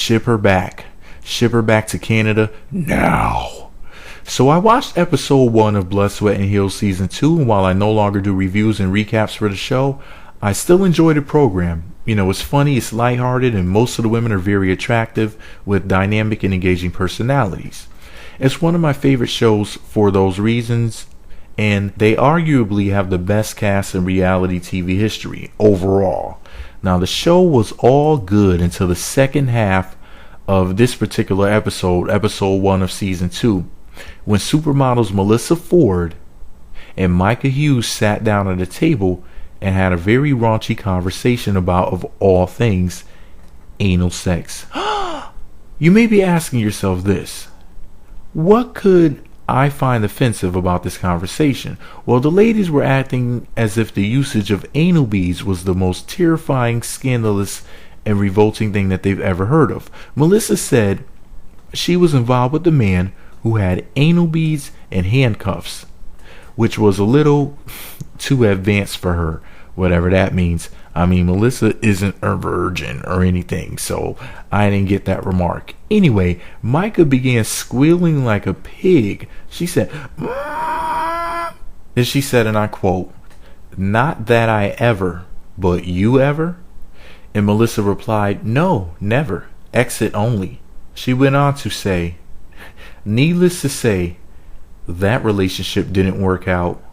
Ship her back. Ship her back to Canada now. So I watched episode 1 of Blood, Sweat, and Heels season 2, and while I no longer do reviews and recaps for the show, I still enjoy the program. You know, it's funny, it's lighthearted, and most of the women are very attractive with dynamic and engaging personalities. It's one of my favorite shows for those reasons, and they arguably have the best cast in reality TV history overall. Now, the show was all good until the second half of this particular episode, episode 1 of season 2, when supermodels Melyssa Ford and Micah Hughes sat down at a table and had a very raunchy conversation about, of all things, anal sex. You may be asking yourself this: what could I find offensive about this conversation? Well, the ladies were acting as if the usage of anal beads was the most terrifying, scandalous, and revolting thing that they've ever heard of. Melyssa said she was involved with a man who had anal beads and handcuffs, which was a little too advanced for her, whatever that means. I mean, Melyssa isn't a virgin or anything, so I didn't get that remark. Anyway, Micah began squealing like a pig. She said, and she said, and I quote, "Not that I ever, but you ever?" And Melyssa replied, "No, never. Exit only." She went on to say, "Needless to say, that relationship didn't work out."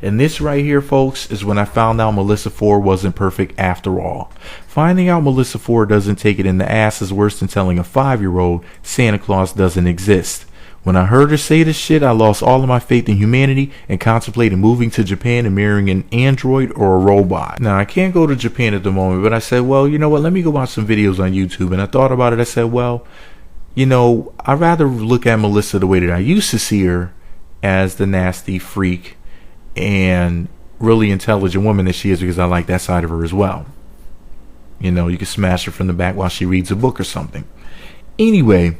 And this right here, folks, is when I found out Melyssa Ford wasn't perfect after all. Finding out Melyssa Ford doesn't take it in the ass is worse than telling a 5-year-old Santa Claus doesn't exist. When I heard her say this shit, I lost all of my faith in humanity and contemplated moving to Japan and marrying an android or a robot. Now, I can't go to Japan at the moment, but I said, well, you know what, let me go watch some videos on YouTube. And I thought about it. I said, well, you know, I'd rather look at Melyssa the way that I used to see her, as the nasty freak and really intelligent woman that she is, because I like that side of her as well. You know, you can smash her from the back while she reads a book or something. Anyway,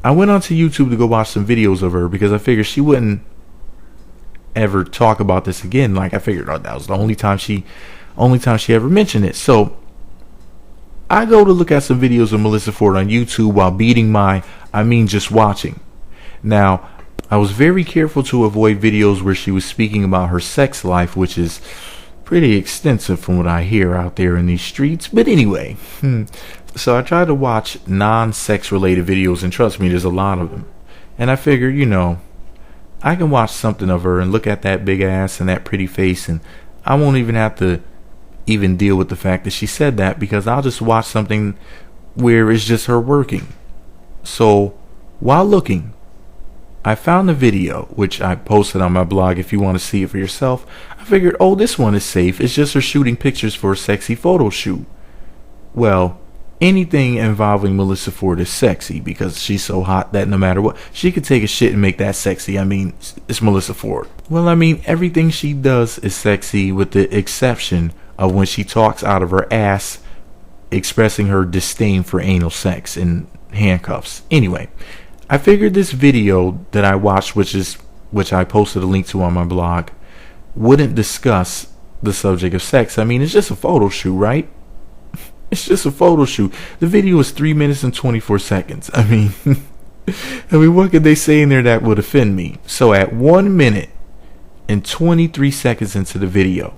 I went onto YouTube to go watch some videos of her because I figured she wouldn't ever talk about this again. Like, I figured, oh, that was the only time she ever mentioned it. So I go to look at some videos of Melyssa Ford on YouTube while just watching. Now, I was very careful to avoid videos where she was speaking about her sex life, which is pretty extensive from what I hear out there in these streets. But anyway, so I tried to watch non-sex related videos, and trust me, there's a lot of them. And I figured, you know, I can watch something of her and look at that big ass and that pretty face, and I won't even have to even deal with the fact that she said that, because I'll just watch something where it's just her working. So while looking, I found a video, which I posted on my blog if you want to see it for yourself. I figured, oh, this one is safe. It's just her shooting pictures for a sexy photo shoot. Well, anything involving Melyssa Ford is sexy because she's so hot that no matter what, she could take a shit and make that sexy. I mean, it's Melyssa Ford. Well, I mean, everything she does is sexy with the exception of when she talks out of her ass, expressing her disdain for anal sex and handcuffs. Anyway, I figured this video that I watched, which I posted a link to on my blog, wouldn't discuss the subject of sex. I mean, it's just a photo shoot, right? It's just a photo shoot. The video is 3 minutes and 24 seconds. I mean, what could they say in there that would offend me? So at 1 minute and 23 seconds into the video,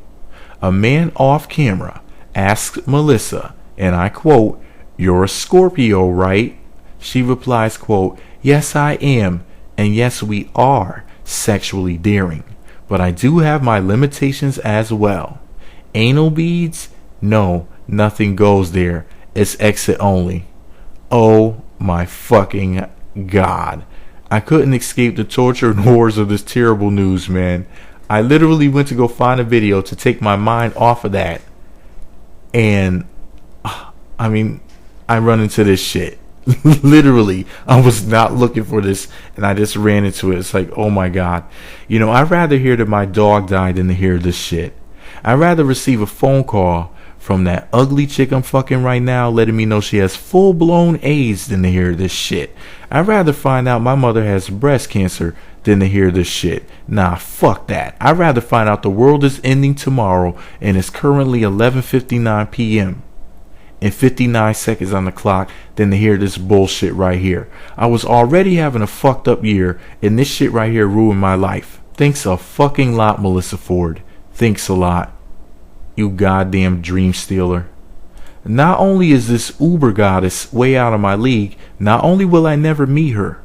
a man off camera asks Melyssa, and I quote, "You're a Scorpio, right?" She replies, quote, "Yes, I am, and yes, we are sexually daring, but I do have my limitations as well. Anal beads? No, nothing goes there. It's exit only." Oh my fucking God. I couldn't escape the torture and horrors of this terrible news, man. I literally went to go find a video to take my mind off of that, and I mean, I run into this shit. Literally, I was not looking for this, and I just ran into it. It's like, oh my God. You know, I'd rather hear that my dog died than to hear this shit. I'd rather receive a phone call from that ugly chick I'm fucking right now letting me know she has full-blown AIDS than to hear this shit. I'd rather find out my mother has breast cancer than to hear this shit. Nah, fuck that. I'd rather find out the world is ending tomorrow and it's currently 11:59 p.m. and 59 seconds on the clock than to hear this bullshit right here. I was already having a fucked up year, and this shit right here ruined my life. Thanks a fucking lot, Melyssa Ford. Thanks a lot. You goddamn dream stealer. Not only is this Uber goddess way out of my league, not only will I never meet her,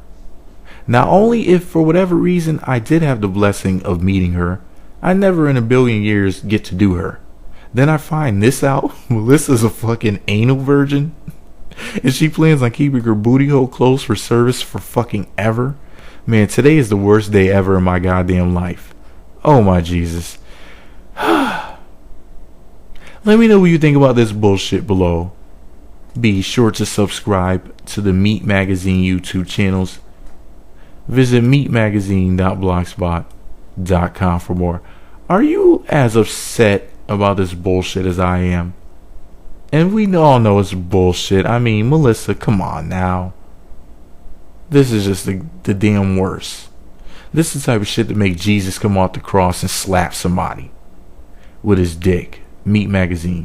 not only if for whatever reason I did have the blessing of meeting her, I never in a billion years get to do her. Then I find this out, Melyssa's a fucking anal virgin, and she plans on keeping her booty hole closed for service for fucking ever. Man, today is the worst day ever in my goddamn life. Oh my Jesus. Let me know what you think about this bullshit below. Be sure to subscribe to the Meat Magazine YouTube channels. Visit meatmagazine.blogspot.com for more. Are you as upset about this bullshit as I am? And we all know it's bullshit. I mean, Melyssa, come on now. This is just the damn worst. This is the type of shit that make Jesus come off the cross and slap somebody with his dick. Meat Magazine.